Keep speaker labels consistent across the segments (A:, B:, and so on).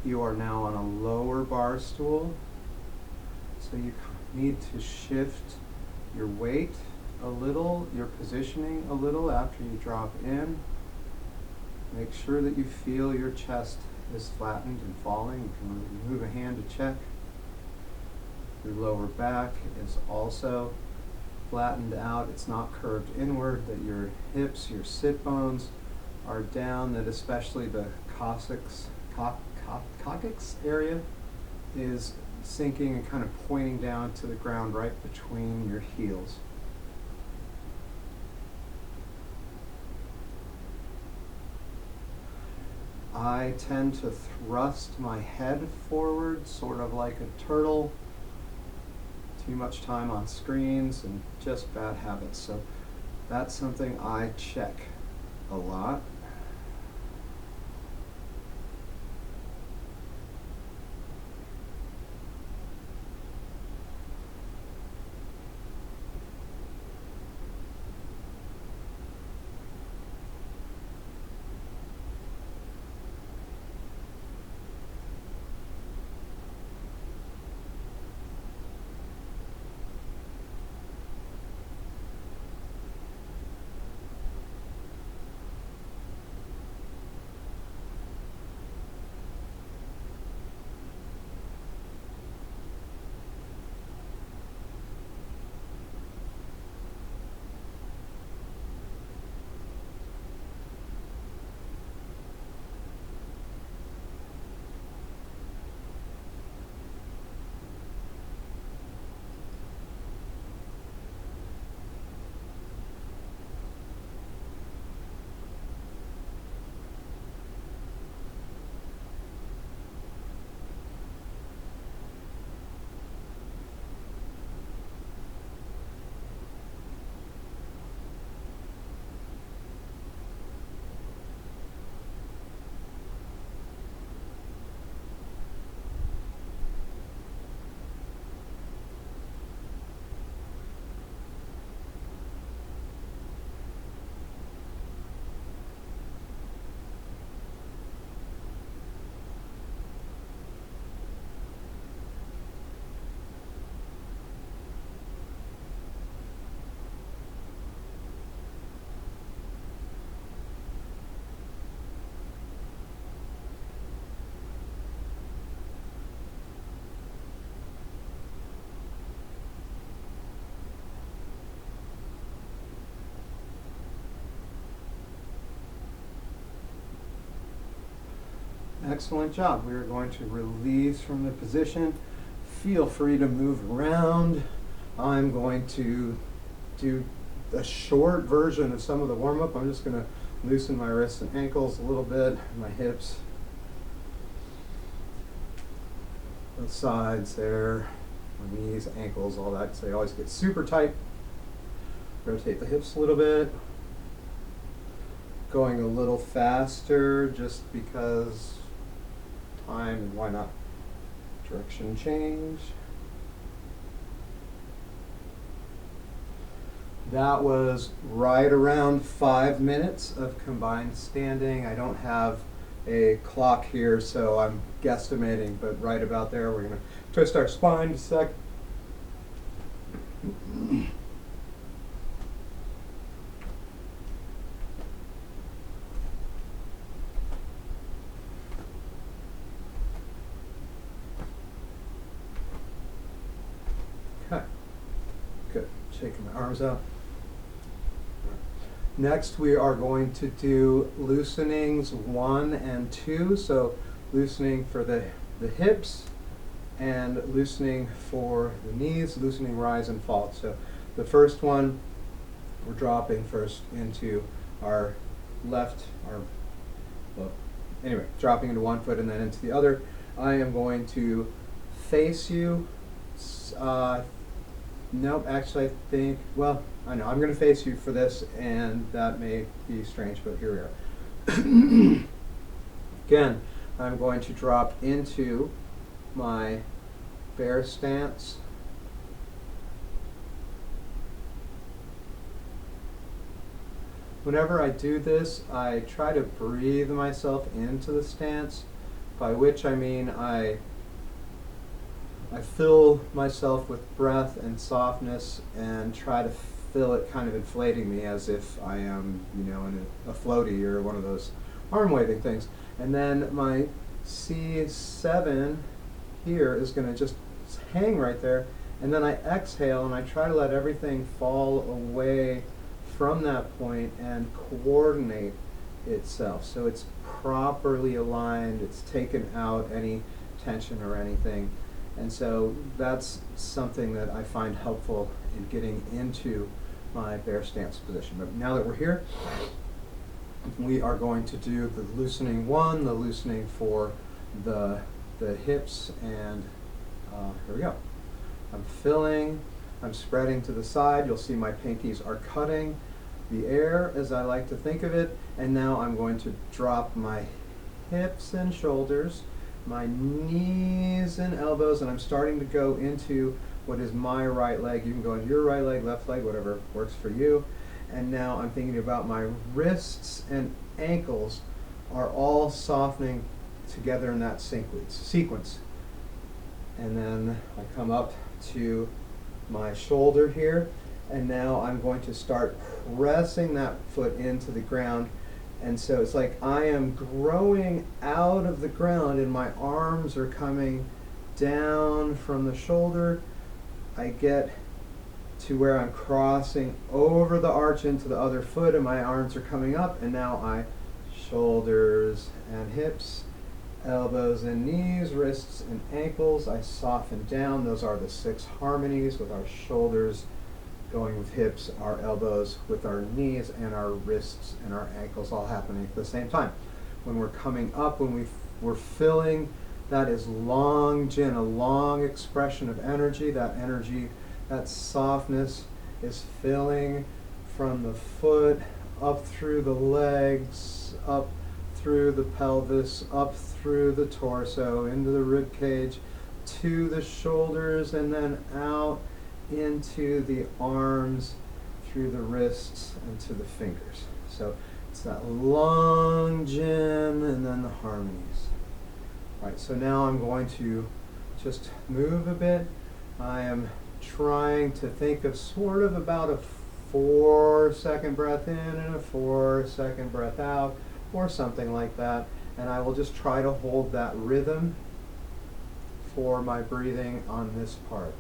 A: You are now on a lower bar stool, so you need to shift your weight a little, your positioning a little after you drop in. Make sure that you feel your chest is flattened and falling. You can move a hand to check. Your lower back is also flattened out. It's not curved inward, that your hips, your sit bones are down, that especially the coccyx area is sinking and kind of pointing down to the ground right between your heels. I tend to thrust my head forward, sort of like a turtle. Too much time on screens and just bad habits. So that's something I check a lot. Excellent job. We are going to release from the position. Feel free to move around. I'm going to do a short version of some of the warm-up. I'm just going to loosen my wrists and ankles a little bit, my hips, both sides there, my knees, ankles, all that. So you always get super tight. Rotate the hips a little bit. Going a little faster just because time, and why not? Direction change. That was right around 5 minutes of combined standing. I don't have a clock here, so I'm guesstimating, but right about there. We're going to twist our spine a sec. Okay, good. Shaking my arms out. Next, we are going to do loosenings 1 and 2. So loosening for the hips and loosening for the knees, loosening rise and fall. So the first one, we're dropping first into our left, dropping into one foot and then into the other. I am going to face you. Nope, actually I think, well, I know, I'm going to face you for this, and that may be strange, but here we are. Again, I'm going to drop into my bear stance. Whenever I do this, I try to breathe myself into the stance by which I mean I fill myself with breath and softness and try to feel it kind of inflating me as if I am, you know, in a floaty or one of those arm waving things. And then my C7 here is going to just hang right there. And then I exhale and I try to let everything fall away from that point and coordinate itself. So it's properly aligned, it's taken out any tension or anything. And so that's something that I find helpful in getting into my bear stance position. But now that we're here, we are going to do the loosening one, the loosening for the hips, and here we go. I'm filling, I'm spreading to the side. You'll see my pinkies are cutting the air, as I like to think of it, and now I'm going to drop my hips and shoulders, my knees and elbows, and I'm starting to go into what is my right leg. You can go into your right leg, left leg, whatever works for you. And now I'm thinking about my wrists and ankles are all softening together in that sequence. And then I come up to my shoulder here, and now I'm going to start pressing that foot into the ground. And so it's like I am growing out of the ground and my arms are coming down from the shoulder. I get to where I'm crossing over the arch into the other foot and my arms are coming up, and now I shoulders and hips, elbows and knees, wrists and ankles, I soften down. Those are the 6 harmonies, with our shoulders going with hips, our elbows with our knees, and our wrists and our ankles all happening at the same time. When we're coming up, when we're filling, that is long jin, a long expression of energy. That energy, that softness is filling from the foot up through the legs, up through the pelvis, up through the torso, into the rib cage, to the shoulders, and then out into the arms, through the wrists, and to the fingers. So it's that long jin and then the harmonies. All right, so now I'm going to just move a bit. I am trying to think of sort of about a 4-second breath in and a 4-second breath out, or something like that. And I will just try to hold that rhythm for my breathing on this part.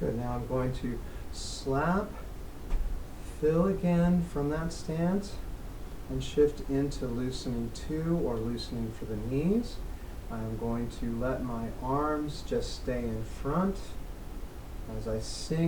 A: Good, now I'm going to slap, fill again from that stance, and shift into loosening 2 or loosening for the knees. I'm going to let my arms just stay in front as I sink